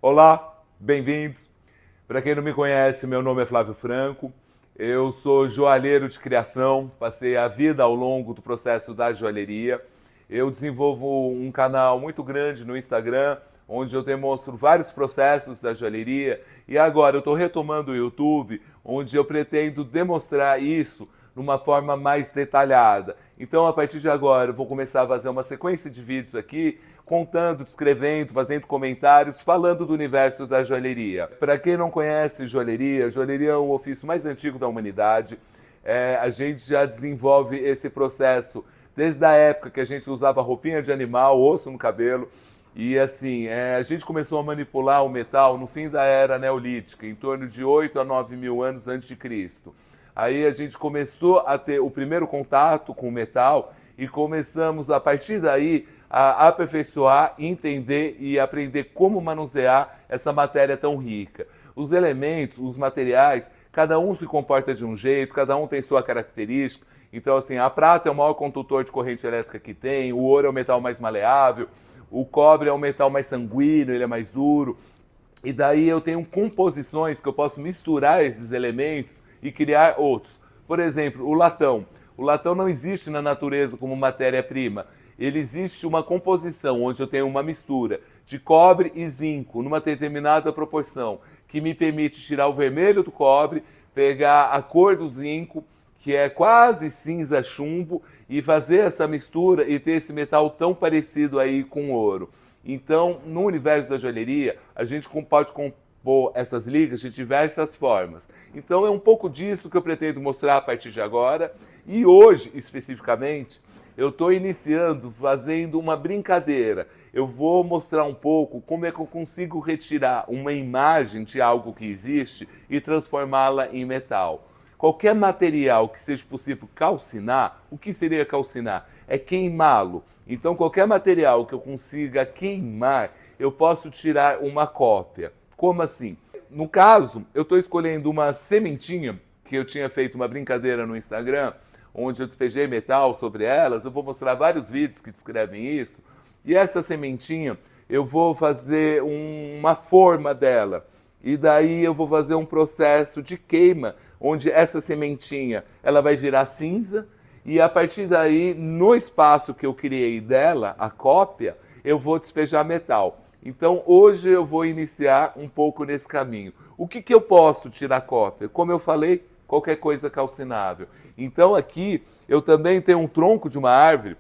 Olá, bem-vindos. Para quem não me conhece, meu nome é Flávio Franco. Eu sou joalheiro de criação, passei a vida ao longo do processo da joalheria. Eu desenvolvo um canal muito grande no Instagram, onde eu demonstro vários processos da joalheria. E agora eu estou retomando o YouTube, onde eu pretendo demonstrar isso numa forma mais detalhada. Então, a partir de agora, eu vou começar a fazer uma sequência de vídeos aqui, contando, descrevendo, fazendo comentários, falando do universo da joalheria. Para quem não conhece joalheria, joalheria é o ofício mais antigo da humanidade. A gente já desenvolve esse processo desde a época que a gente usava roupinha de animal, osso no cabelo. E assim, a gente começou a manipular o metal no fim da era neolítica, em torno de 8 a 9 mil anos antes de Cristo. Aí a gente começou a ter o primeiro contato com o metal e começamos, a partir daí, a aperfeiçoar, entender e aprender como manusear essa matéria tão rica. Os elementos, os materiais, cada um se comporta de um jeito, cada um tem sua característica. Então, assim, a prata é o maior condutor de corrente elétrica que tem, o ouro é o metal mais maleável, o cobre é o metal mais sanguíneo, ele é mais duro. E daí eu tenho composições que eu posso misturar esses elementos e criar outros. Por exemplo, o latão. O latão não existe na natureza como matéria-prima. Ele existe uma composição onde eu tenho uma mistura de cobre e zinco numa determinada proporção, que me permite tirar o vermelho do cobre, pegar a cor do zinco, que é quase cinza chumbo, e fazer essa mistura e ter esse metal tão parecido aí com ouro. Então, no universo da joalheria, a gente pode compor essas ligas de diversas formas. Então, é um pouco disso que eu pretendo mostrar a partir de agora. E hoje, especificamente, eu estou iniciando fazendo uma brincadeira. Eu vou mostrar um pouco como é que eu consigo retirar uma imagem de algo que existe e transformá-la em metal. Qualquer material que seja possível calcinar, o que seria calcinar? É queimá-lo. Então, qualquer material que eu consiga queimar, eu posso tirar uma cópia. Como assim? No caso, eu estou escolhendo uma sementinha, que eu tinha feito uma brincadeira no Instagram, onde eu despejei metal sobre elas. Eu vou mostrar vários vídeos que descrevem isso. E essa sementinha, eu vou fazer uma forma dela. E daí eu vou fazer um processo de queima, onde essa sementinha ela vai virar cinza, e a partir daí, no espaço que eu criei dela, a cópia, eu vou despejar metal. Então hoje eu vou iniciar um pouco nesse caminho. O que eu posso tirar cópia? Como eu falei, qualquer coisa calcinável. Então aqui eu também tenho um tronco de uma árvore,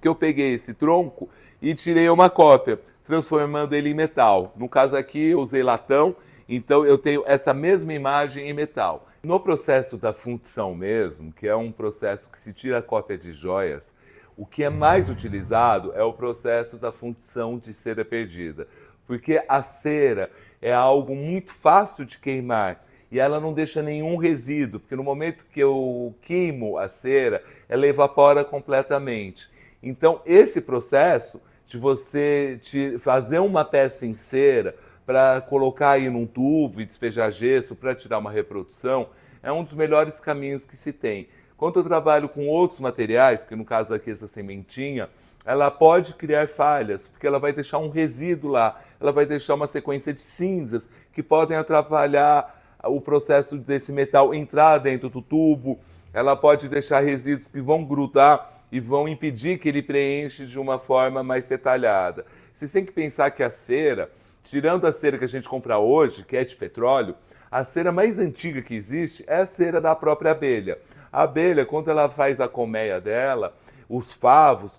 que eu peguei esse tronco e tirei uma cópia, transformando ele em metal. No caso aqui eu usei latão, então eu tenho essa mesma imagem em metal. No processo da fundição mesmo, que é um processo que se tira a cópia de joias, o que é mais utilizado é o processo da fundição de cera perdida. Porque a cera é algo muito fácil de queimar e ela não deixa nenhum resíduo, porque no momento que eu queimo a cera, ela evapora completamente. Então, esse processo de você fazer uma peça em cera para colocar aí num tubo e despejar gesso para tirar uma reprodução, é um dos melhores caminhos que se tem. Quando eu trabalho com outros materiais, que no caso aqui essa sementinha, ela pode criar falhas, porque ela vai deixar um resíduo lá, ela vai deixar uma sequência de cinzas que podem atrapalhar o processo desse metal entrar dentro do tubo, ela pode deixar resíduos que vão grudar e vão impedir que ele preencha de uma forma mais detalhada. Vocês têm que pensar que a cera, tirando a cera que a gente compra hoje, que é de petróleo, a cera mais antiga que existe é a cera da própria abelha. A abelha, quando ela faz a colmeia dela, os favos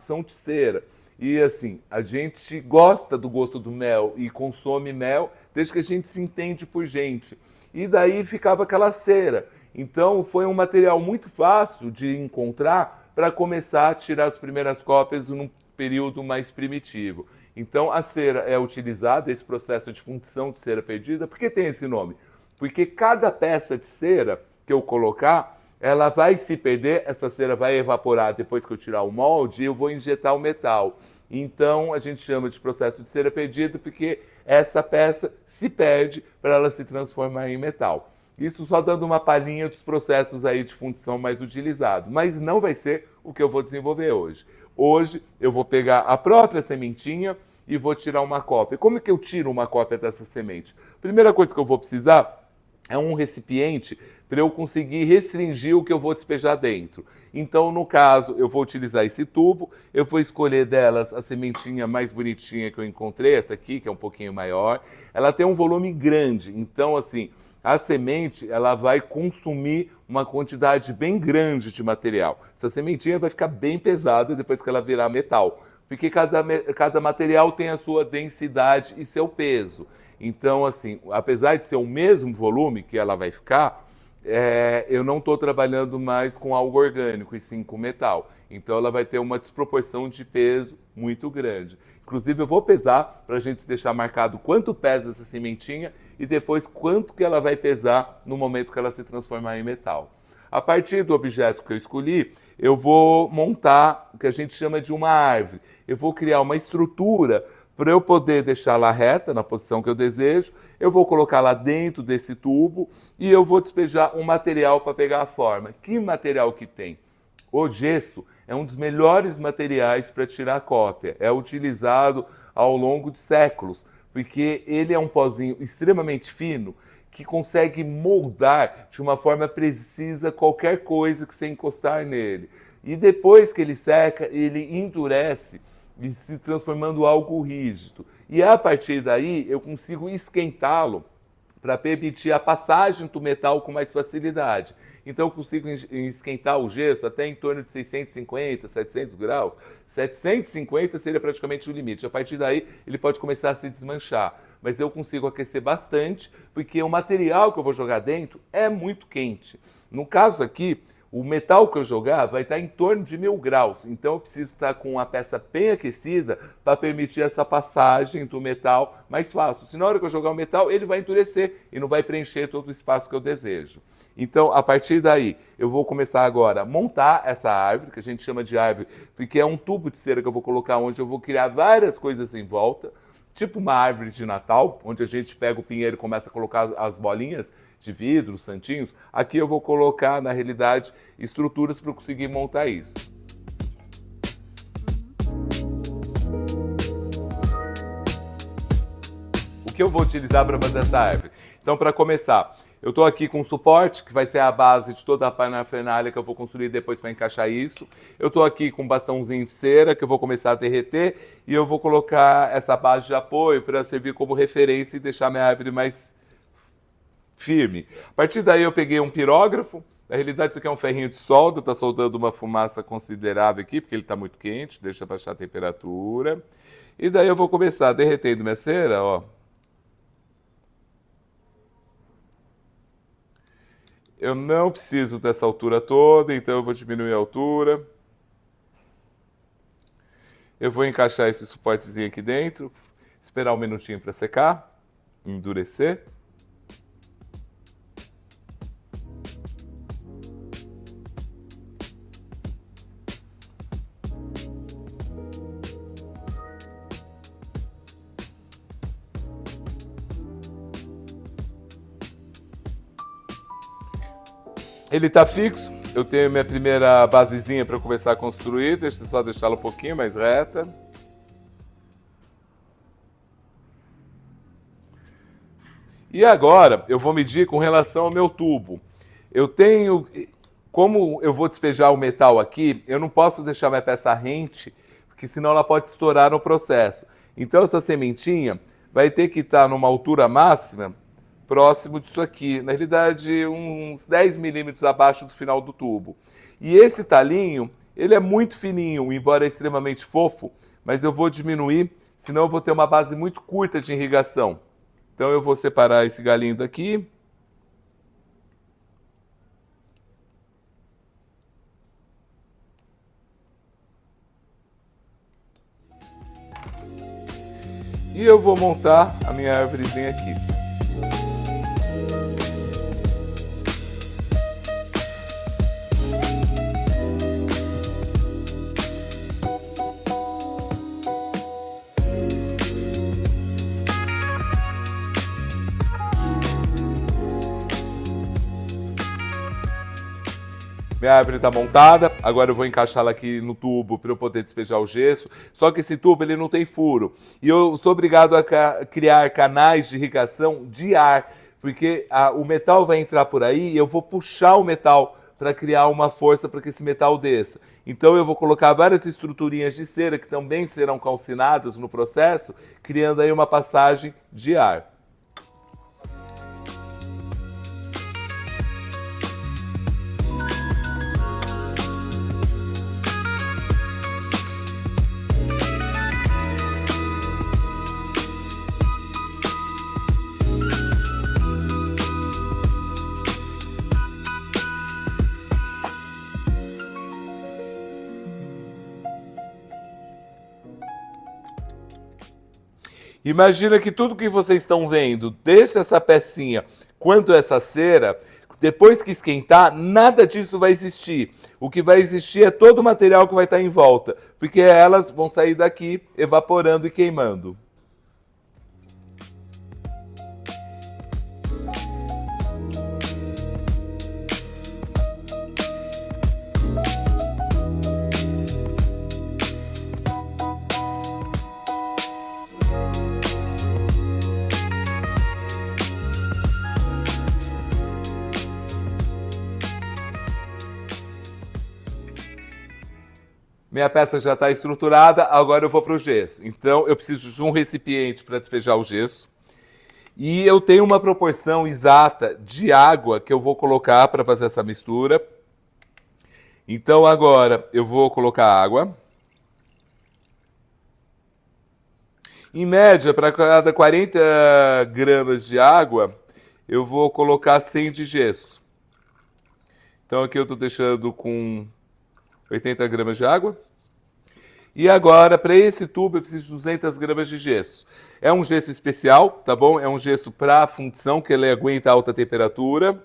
são de cera. E assim, a gente gosta do gosto do mel e consome mel desde que a gente se entende por gente. E daí ficava aquela cera. Então foi um material muito fácil de encontrar para começar a tirar as primeiras cópias num período mais primitivo. Então a cera é utilizada, esse processo de fundição de cera perdida. Por que tem esse nome? Porque cada peça de cera que eu colocar, ela vai se perder, essa cera vai evaporar depois que eu tirar o molde e eu vou injetar o metal. Então a gente chama de processo de cera perdida porque essa peça se perde para ela se transformar em metal. Isso só dando uma palhinha dos processos aí de fundição mais utilizados, mas não vai ser o que eu vou desenvolver hoje. Hoje eu vou pegar a própria sementinha e vou tirar uma cópia. Como é que eu tiro uma cópia dessa semente? Primeira coisa que eu vou precisar é um recipiente para eu conseguir restringir o que eu vou despejar dentro. Então, no caso, eu vou utilizar esse tubo, eu vou escolher delas a sementinha mais bonitinha que eu encontrei, essa aqui, que é um pouquinho maior. Ela tem um volume grande, então, assim, a semente ela vai consumir uma quantidade bem grande de material. Essa sementinha vai ficar bem pesada depois que ela virar metal, porque cada material tem a sua densidade e seu peso. Então, assim, apesar de ser o mesmo volume que ela vai ficar, eu não estou trabalhando mais com algo orgânico, e sim com metal. Então, ela vai ter uma desproporção de peso muito grande. Inclusive, eu vou pesar para a gente deixar marcado quanto pesa essa sementinha e depois quanto que ela vai pesar no momento que ela se transformar em metal. A partir do objeto que eu escolhi, eu vou montar o que a gente chama de uma árvore. Eu vou criar uma estrutura para eu poder deixá-la reta na posição que eu desejo. Eu vou colocar lá dentro desse tubo e eu vou despejar um material para pegar a forma. Que material que tem? O gesso é um dos melhores materiais para tirar cópia. É utilizado ao longo de séculos, porque ele é um pozinho extremamente fino que consegue moldar de uma forma precisa qualquer coisa que você encostar nele. E depois que ele seca, ele endurece e se transformando em algo rígido. E a partir daí eu consigo esquentá-lo para permitir a passagem do metal com mais facilidade. Então eu consigo esquentar o gesso até em torno de 650, 700 graus. 750 seria praticamente o limite. A partir daí ele pode começar a se desmanchar. Mas eu consigo aquecer bastante, porque o material que eu vou jogar dentro é muito quente. No caso aqui, o metal que eu jogar vai estar em torno de 1000 graus. Então eu preciso estar com a peça bem aquecida para permitir essa passagem do metal mais fácil. Se na hora que eu jogar o metal, ele vai endurecer e não vai preencher todo o espaço que eu desejo. Então, a partir daí, eu vou começar agora a montar essa árvore, que a gente chama de árvore, porque é um tubo de cera que eu vou colocar onde eu vou criar várias coisas em volta, tipo uma árvore de Natal, onde a gente pega o pinheiro e começa a colocar as bolinhas de vidro, os santinhos. Aqui eu vou colocar, na realidade, estruturas para eu conseguir montar isso. O que eu vou utilizar para fazer essa árvore? Então, para começar, eu estou aqui com um suporte, que vai ser a base de toda a parafernália que eu vou construir depois para encaixar isso. Eu estou aqui com um bastãozinho de cera, que eu vou começar a derreter, e eu vou colocar essa base de apoio para servir como referência e deixar minha árvore mais firme. A partir daí eu peguei um pirógrafo. Na realidade isso aqui é um ferrinho de solda, está soldando uma fumaça considerável aqui, porque ele está muito quente, deixa baixar a temperatura. E daí eu vou começar derretendo minha cera, ó. Eu não preciso dessa altura toda, então eu vou diminuir a altura. Eu vou encaixar esse suportezinho aqui dentro, esperar um minutinho para secar, endurecer. Ele está fixo, eu tenho minha primeira basezinha para começar a construir, deixa eu só deixá-la um pouquinho mais reta. E agora eu vou medir com relação ao meu tubo. Eu tenho, como eu vou despejar o metal aqui, eu não posso deixar minha peça rente, porque senão ela pode estourar no processo. Então essa sementinha vai ter que estar numa altura máxima próximo disso aqui, na realidade uns 10 milímetros abaixo do final do tubo. E esse talinho, ele é muito fininho, embora extremamente fofo, mas eu vou diminuir, senão eu vou ter uma base muito curta de irrigação. Então eu vou separar esse galinho daqui. E eu vou montar a minha árvorezinha aqui. Minha árvore está montada, agora eu vou encaixá-la aqui no tubo para eu poder despejar o gesso. Só que esse tubo ele não tem furo. E eu sou obrigado a criar canais de irrigação de ar, porque o metal vai entrar por aí e eu vou puxar o metal para criar uma força para que esse metal desça. Então eu vou colocar várias estruturinhas de cera que também serão calcinadas no processo, criando aí uma passagem de ar. Imagina que tudo que vocês estão vendo, desde essa pecinha quanto essa cera, depois que esquentar, nada disso vai existir. O que vai existir é todo o material que vai estar em volta, porque elas vão sair daqui evaporando e queimando. Minha peça já está estruturada, agora eu vou para o gesso. Então eu preciso de um recipiente para despejar o gesso. E eu tenho uma proporção exata de água que eu vou colocar para fazer essa mistura. Então agora eu vou colocar água. Em média, para cada 40 gramas de água, eu vou colocar 100 de gesso. Então aqui eu estou deixando com 80 gramas de água. E agora, para esse tubo, eu preciso de 200 gramas de gesso. É um gesso especial, tá bom? É um gesso para fundição, que ele aguenta alta temperatura.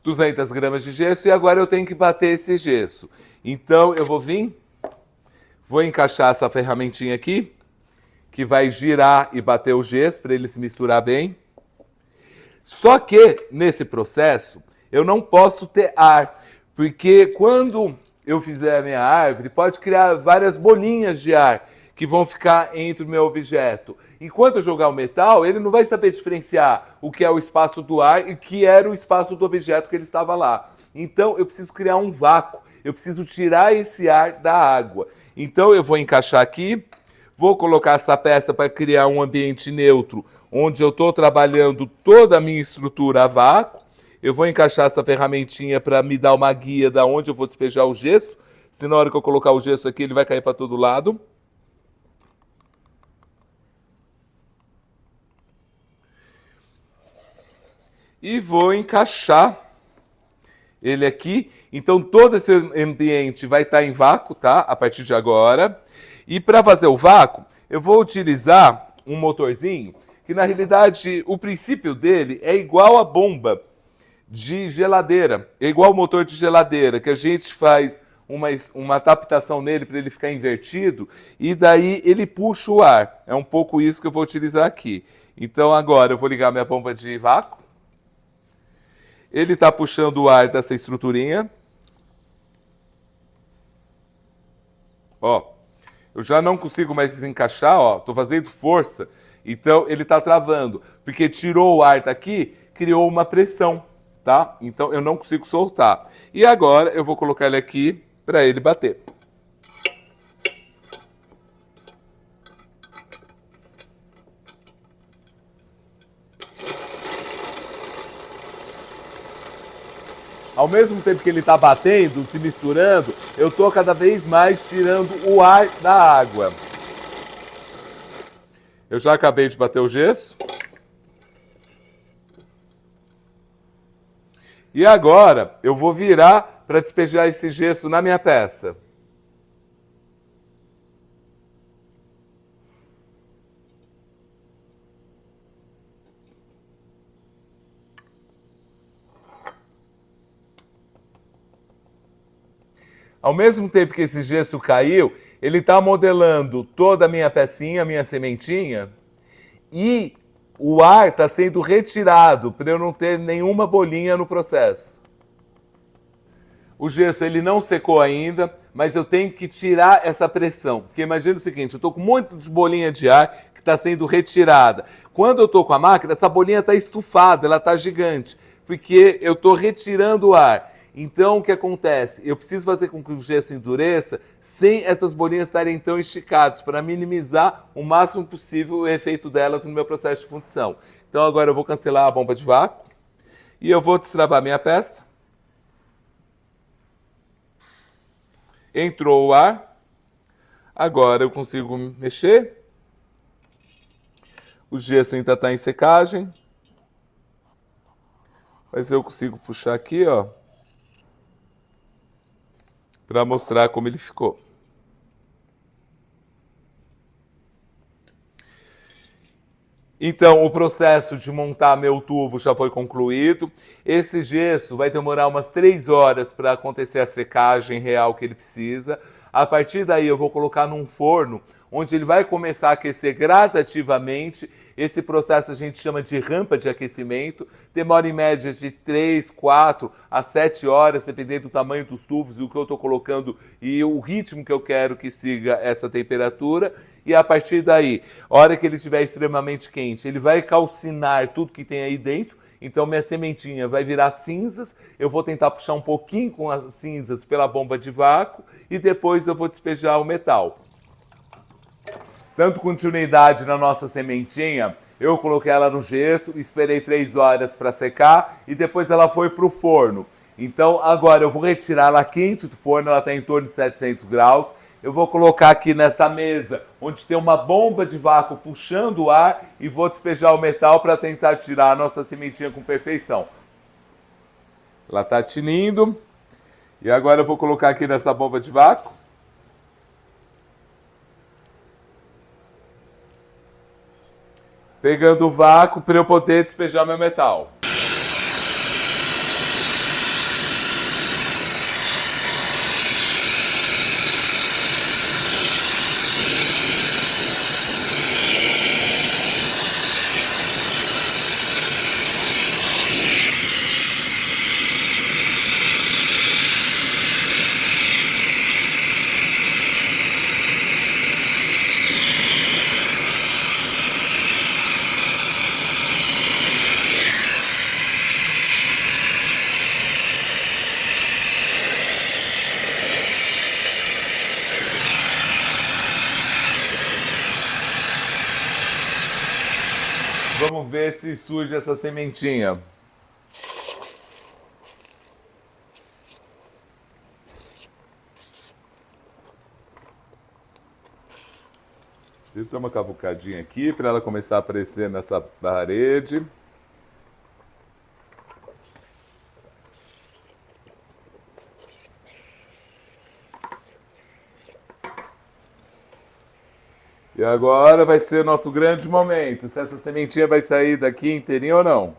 ...200 gramas de gesso, e agora eu tenho que bater esse gesso. Então, eu vou encaixar essa ferramentinha aqui, que vai girar e bater o gesso para ele se misturar bem. Só que, nesse processo, eu não posso ter ar, porque quando eu fizer a minha árvore, pode criar várias bolinhas de ar que vão ficar entre o meu objeto. Enquanto eu jogar o metal, ele não vai saber diferenciar o que é o espaço do ar e o que era o espaço do objeto que ele estava lá. Então, eu preciso criar um vácuo. Eu preciso tirar esse ar da água. Então, eu vou encaixar aqui. Vou colocar essa peça para criar um ambiente neutro, onde eu estou trabalhando toda a minha estrutura a vácuo. Eu vou encaixar essa ferramentinha para me dar uma guia de onde eu vou despejar o gesso. Se na hora que eu colocar o gesso aqui, ele vai cair para todo lado. E vou encaixar ele aqui. Então todo esse ambiente vai estar em vácuo, tá? A partir de agora. E para fazer o vácuo, eu vou utilizar um motorzinho que na realidade o princípio dele é igual a bomba de geladeira, é igual o motor de geladeira, que a gente faz uma adaptação nele para ele ficar invertido e daí ele puxa o ar. É um pouco isso que eu vou utilizar aqui. Então agora eu vou ligar minha bomba de vácuo. Ele está puxando o ar dessa estruturinha. Ó, eu já não consigo mais desencaixar, ó, estou fazendo força. Então ele está travando, porque tirou o ar daqui, criou uma pressão, tá? Então eu não consigo soltar. E agora eu vou colocar ele aqui para ele bater. Ao mesmo tempo que ele está batendo, se misturando, eu estou cada vez mais tirando o ar da água. Eu já acabei de bater o gesso. E agora eu vou virar para despejar esse gesso na minha peça. Ao mesmo tempo que esse gesso caiu, ele está modelando toda a minha pecinha, a minha sementinha, e o ar está sendo retirado para eu não ter nenhuma bolinha no processo. O gesso ele não secou ainda, mas eu tenho que tirar essa pressão. Porque imagina o seguinte, eu estou com um monte de bolinha de ar que está sendo retirada. Quando eu estou com a máquina, essa bolinha está estufada, ela está gigante, porque eu estou retirando o ar. Então, o que acontece? Eu preciso fazer com que o gesso endureça sem essas bolinhas estarem tão esticadas, para minimizar o máximo possível o efeito delas no meu processo de fundição. Então, agora eu vou cancelar a bomba de vácuo e eu vou destravar minha peça. Entrou o ar. Agora eu consigo mexer. O gesso ainda está em secagem. Mas eu consigo puxar aqui, ó, para mostrar como ele ficou. Então, o processo de montar meu tubo já foi concluído. Esse gesso vai demorar umas 3 horas para acontecer a secagem real que ele precisa. A partir daí, eu vou colocar num forno, onde ele vai começar a aquecer gradativamente. Esse processo a gente chama de rampa de aquecimento. Demora em média de 3, 4 a 7 horas, dependendo do tamanho dos tubos e o que eu estou colocando e o ritmo que eu quero que siga essa temperatura. E a partir daí, a hora que ele estiver extremamente quente, ele vai calcinar tudo que tem aí dentro. Então minha sementinha vai virar cinzas, eu vou tentar puxar um pouquinho com as cinzas pela bomba de vácuo e depois eu vou despejar o metal. Dando continuidade na nossa sementinha, eu coloquei ela no gesso, esperei 3 horas para secar e depois ela foi para o forno. Então agora eu vou retirar ela quente do forno, ela está em torno de 700 graus. Eu vou colocar aqui nessa mesa, onde tem uma bomba de vácuo puxando o ar e vou despejar o metal para tentar tirar a nossa sementinha com perfeição. Ela está tinindo. E agora eu vou colocar aqui nessa bomba de vácuo. Pegando o vácuo para eu poder despejar meu metal. Vamos ver se surge essa sementinha. Deixa eu dar uma cavucadinha aqui para ela começar a aparecer nessa parede. E agora vai ser o nosso grande momento. Se essa sementinha vai sair daqui inteirinha ou não.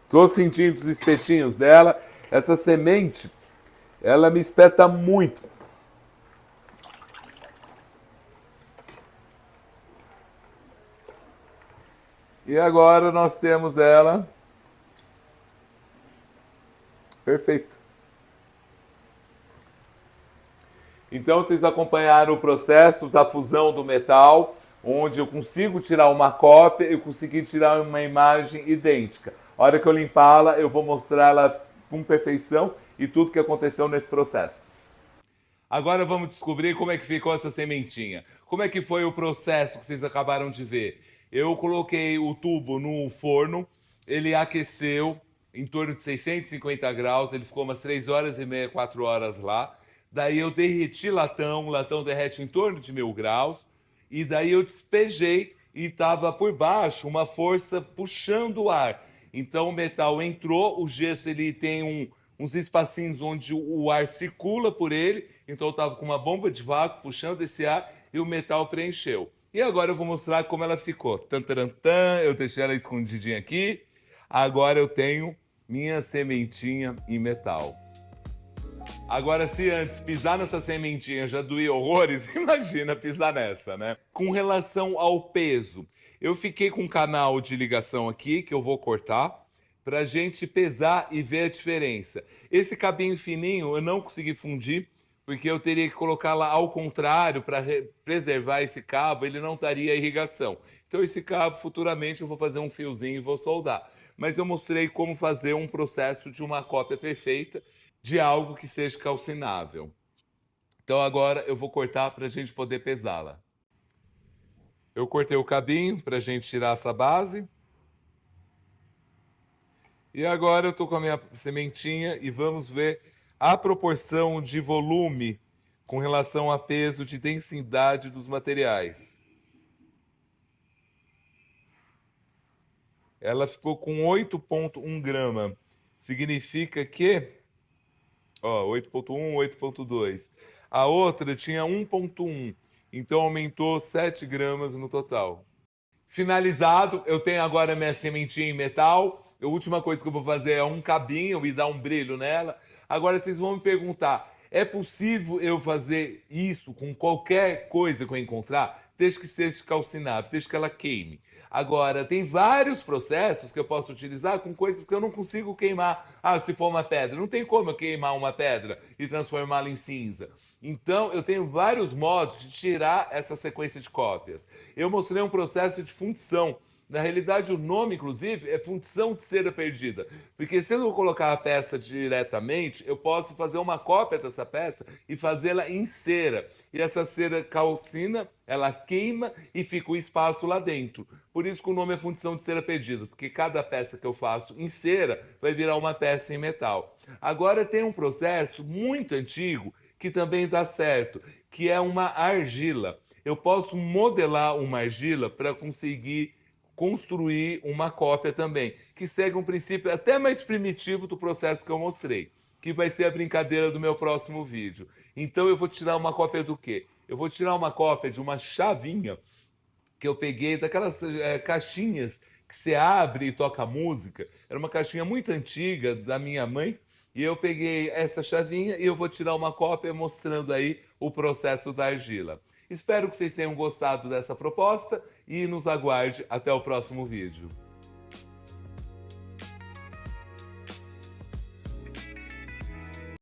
Estou sentindo os espetinhos dela. Essa semente, ela me espeta muito. E agora nós temos ela perfeita. Então vocês acompanharam o processo da fusão do metal, onde eu consigo tirar uma cópia e consegui tirar uma imagem idêntica. A hora que eu limpá-la, eu vou mostrá-la com perfeição e tudo que aconteceu nesse processo. Agora vamos descobrir como é que ficou essa sementinha. Como é que foi o processo que vocês acabaram de ver? Eu coloquei o tubo no forno, ele aqueceu em torno de 650 graus, ele ficou umas 3 horas e meia, 4 horas lá. Daí eu derreti latão, o latão derrete em torno de 1000 graus, e daí eu despejei e estava por baixo uma força puxando o ar. Então o metal entrou, o gesso ele tem uns espacinhos onde o ar circula por ele, então eu estava com uma bomba de vácuo puxando esse ar e o metal preencheu. E agora eu vou mostrar como ela ficou. Tantarantã, eu deixei ela escondidinha aqui. Agora eu tenho minha sementinha em metal. Agora, se antes pisar nessa sementinha já doía horrores, imagina pisar nessa, né? Com relação ao peso, eu fiquei com um canal de ligação aqui que eu vou cortar pra gente pesar e ver a diferença. Esse cabinho fininho eu não consegui fundir, porque eu teria que colocar lá ao contrário para preservar esse cabo, ele não daria irrigação. Então esse cabo futuramente eu vou fazer um fiozinho e vou soldar. Mas eu mostrei como fazer um processo de uma cópia perfeita de algo que seja calcinável. Então agora eu vou cortar para a gente poder pesá-la. Eu cortei o cabinho para a gente tirar essa base. E agora eu estou com a minha sementinha e vamos ver a proporção de volume com relação a peso de densidade dos materiais. Ela ficou com 8,1 grama. Significa que, ó, 8,1, 8,2. A outra tinha 1,1. Então aumentou 7 gramas no total. Finalizado, eu tenho agora minha sementinha em metal. A última coisa que eu vou fazer é um cabinho e dar um brilho nela. Agora vocês vão me perguntar, é possível eu fazer isso com qualquer coisa que eu encontrar? Desde que seja calcinável, desde que ela queime. Agora, tem vários processos que eu posso utilizar com coisas que eu não consigo queimar. Ah, se for uma pedra, não tem como eu queimar uma pedra e transformá-la em cinza. Então, eu tenho vários modos de tirar essa sequência de cópias. Eu mostrei um processo de fundição. Na realidade, o nome, inclusive, é fundição de cera perdida. Porque se eu não colocar a peça diretamente, eu posso fazer uma cópia dessa peça e fazê-la em cera. E essa cera calcina, ela queima e fica o espaço lá dentro. Por isso que o nome é fundição de cera perdida, porque cada peça que eu faço em cera vai virar uma peça em metal. Agora tem um processo muito antigo que também dá certo, que é uma argila. Eu posso modelar uma argila para conseguir construir uma cópia também, que segue um princípio até mais primitivo do processo que eu mostrei, que vai ser a brincadeira do meu próximo vídeo. Então eu vou tirar uma cópia do quê? Eu vou tirar uma cópia de uma chavinha que eu peguei daquelas caixinhas que você abre e toca música. Era uma caixinha muito antiga da minha mãe, e eu peguei essa chavinha e eu vou tirar uma cópia mostrando aí o processo da argila. Espero que vocês tenham gostado dessa proposta e nos aguarde até o próximo vídeo.